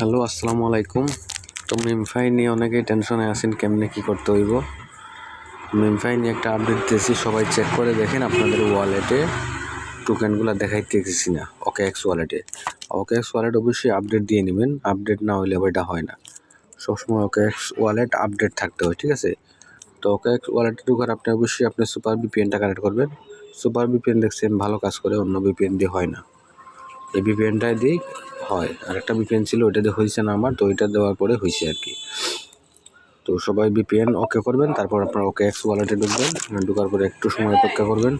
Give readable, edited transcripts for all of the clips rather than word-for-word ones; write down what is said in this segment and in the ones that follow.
Hello, আসসালামু আলাইকুম। তো মিমফাই নিয়ে অনেকেই টেনশনে আছেন কেমনে কী করতে হইব। মিমফাই নিয়ে একটা আপডেট দিয়েছি, সবাই চেক করে দেখেন আপনাদের ওয়ালেটে টোকেনগুলো দেখাইতেছি না। OKX ওয়ালেট অবশ্যই আপডেট দিয়ে নেবেন, আপডেট না হইলে এটা হয় না। সবসময় OKX ওয়ালেট আপডেট থাকতে হয়, ঠিক আছে। তো OKX ওয়ালেটে ঢোকার আপনি অবশ্যই আপনার সুপার VPNটা কানেক্ট করবেন। সুপার VPN দেখছেন ভালো কাজ করে, অন্য VPN দিয়ে হয় না। এই VPNটাই দিই হয়, আর একটা VPN ছিল ওইটা দিয়ে হয়েছে না আমার, তো ওইটা দেওয়ার পরে হয়েছে আর কি। তো সবাই VPN ওকে করবেন, তারপর আপনার OKX ওয়ালেটে ঢুকবেন। ঢোকার পরে একটু সময় অপেক্ষা করবেন।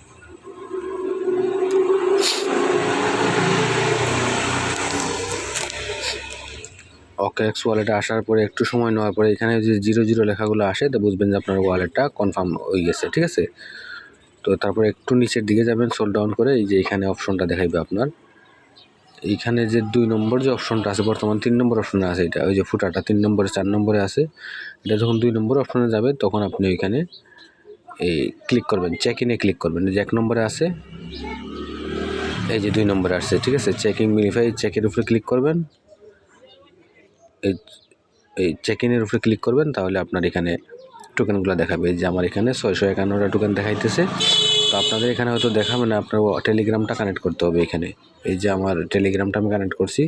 OKX ওয়ালেটে আসার পরে একটু সময় নেওয়ার পরে এখানে যে 00 লেখাগুলো আসে, তো বুঝবেন যে আপনার ওয়ালেটটা কনফার্ম হয়ে গেছে, ঠিক আছে। তো তারপরে একটু নিচের দিকে যাবেন, স্ক্রল ডাউন করে এই যে এখানে অপশনটা দেখাইবে আপনার। এইখানে যে 2 নম্বর যে অপশনটা আছে, বর্তমান 3 নম্বর অপশনে আছে, এটা ওই যে ফুটাটা 3 নম্বরে 4 নম্বরে আছে, এটা যখন 2 নম্বর অপশনে যাবে তখন আপনি ওইখানে এই ক্লিক করবেন, চেক ইনে ক্লিক করবেন। যে 1 নম্বরে আছে, এই যে 2 নম্বরে আসছে, ঠিক আছে। চেকিং ভেরিফাই, চেকের উপরে ক্লিক করবেন। এই চেক ইনের উপরে ক্লিক করবেন, তাহলে আপনার এখানে টোকেনগুলো দেখাবে। যে আমার এখানে 651টা টোকেন দেখাইতেছে। তো আপনাদের এখানে হয়তো দেখাবে না, আপনার টেলিগ্রামটা কানেক্ট করতে হবে এখানে। এই যে আমার টেলিগ্রামটা আমি কানেক্ট করছি,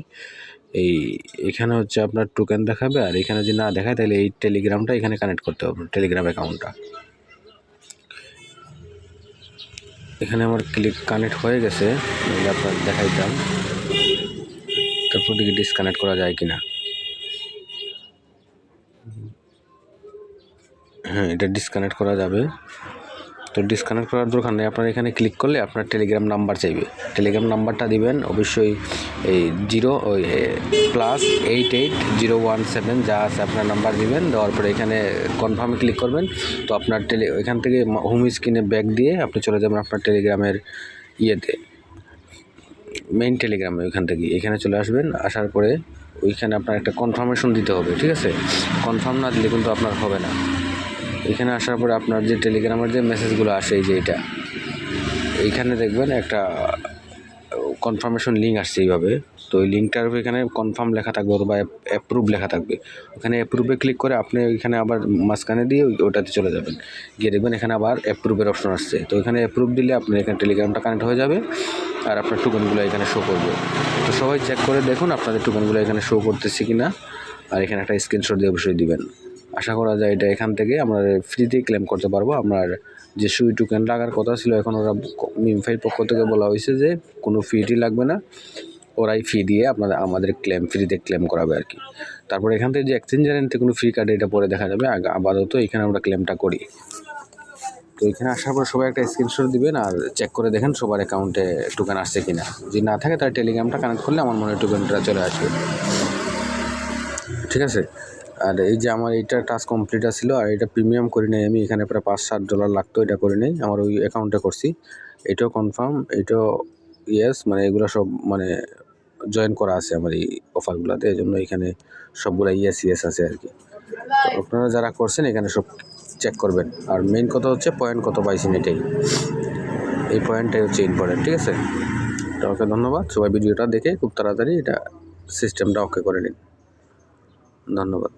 এইখানে হচ্ছে আপনার টোকেন দেখাবে, আর এখানে যদি না দেখায় তাহলে এই টেলিগ্রামটা এখানে কানেক্ট করতে হবে, টেলিগ্রাম অ্যাকাউন্টটা। এখানে আমার কানেক্ট হয়ে গেছে, আপনার দেখাইতাম। তারপর দিকে ডিসকানেক্ট করা যায় কিনা। হ্যাঁ, এটা ডিসকানেক্ট করা যাবে। তো ডিসকানেক্ট করার দরকার নেই, আপনার এখানে ক্লিক করলে আপনার টেলিগ্রাম নাম্বার চাইবে। টেলিগ্রাম নাম্বারটা দিবেন অবশ্যই, এই +880117 যা আছে আপনার নাম্বার দিবেন। দেওয়ার পরে এখানে কনফার্মে ক্লিক করবেন। তো আপনার এখান থেকে হোম স্ক্রিনে ব্যাক দিয়ে আপনি চলে যাবেন আপনার টেলিগ্রামের ইয়েতে, মেইন টেলিগ্রামে। ওইখান থেকে এখানে চলে আসবেন, আসার পরে ওইখানে আপনার একটা কনফার্মেশন দিতে হবে, ঠিক আছে। কনফার্ম না দিলে কিন্তু আপনার হবে না। এখানে আসার পরে আপনার যে টেলিগ্রামের যে মেসেজগুলো আসে, এই যে এইখানে দেখবেন একটা কনফার্মেশন লিঙ্ক আসছে এইভাবে। তো ওই লিঙ্কটার এখানে কনফার্ম লেখা থাকবে অথবা অ্যাপ্রুভ লেখা থাকবে। ওখানে অ্যাপ্রুভে ক্লিক করে আপনি ওইখানে আবার মাঝখানে দিয়ে ওটাতে চলে যাবেন, গিয়ে দেখবেন এখানে আবার অ্যাপ্রুভের অপশন আসছে। তো এখানে অ্যাপ্রুভ দিলে আপনার এখানে টেলিগ্রামটা কানেক্ট হয়ে যাবে, আর আপনার টোকেনগুলো এখানে শো করবে। তো সবাই চেক করে দেখুন আপনাদের টোকেনগুলো এখানে শো করতেছে কিনা, আর এখানে একটা স্ক্রিনশট দিয়ে অবশ্যই দিবেন। আশা করা যায় এটা এখান থেকে আমরা ফ্রিতেই ক্লেম করতে পারবো। আমার যে সুই টোকেন লাগার কথা ছিল, এখন ওরা মিমফাইর পক্ষ থেকে বলা হয়েছে যে কোনো ফিটি লাগবে না, ওরাই ফি দিয়ে আমাদের ফ্রিতে ক্লেম করাবে আর কি। তারপর এখান থেকে যে এক্সচেঞ্জার এনতে কোনো ফ্রি কার্ড, এটা পরে দেখা যাবে। আপাতত এখানে আমরা ক্লেমটা করি। তো এখানে আসার পর সবাই একটা স্ক্রিনশট দিবেন, আর চেক করে দেখেন সবার অ্যাকাউন্টে টোকেন আসছে কিনা। যদি না থাকে তাহলে টেলিগ্রামটা কানেক্ট করলে আমার মনে হয় টোকেনটা চলে আসবে, ঠিক আছে। আর এই যে আমার এইটা টাস্ক কমপ্লিট ছিল, আর এটা প্রিমিয়াম করি নাই আমি, এখানে প্রায় $5-7 লাগতো, এটা করি নাই, আমার ওই অ্যাকাউন্টে করছি। এটাও কনফার্ম, এটাও ইয়েস, মানে এগুলো সব মানে জয়েন করা আছে আমার এই অফারগুলোতে, এই জন্য এখানে সবগুলো ইয়েস আছে আর কি। তো আপনারা যারা করছেন এখানে সব চেক করবেন। আর মেইন কথা হচ্ছে পয়েন্ট কত পাইছেন, এই পয়েন্টটাই হচ্ছে ইম্পর্টেন্ট, ঠিক আছে। তো ওকে ধন্যবাদ। সবাই ভিডিওটা দেখে খুব তাড়াতাড়ি এটা সিস্টেমটা ওকে করে নিন। ধন্যবাদ।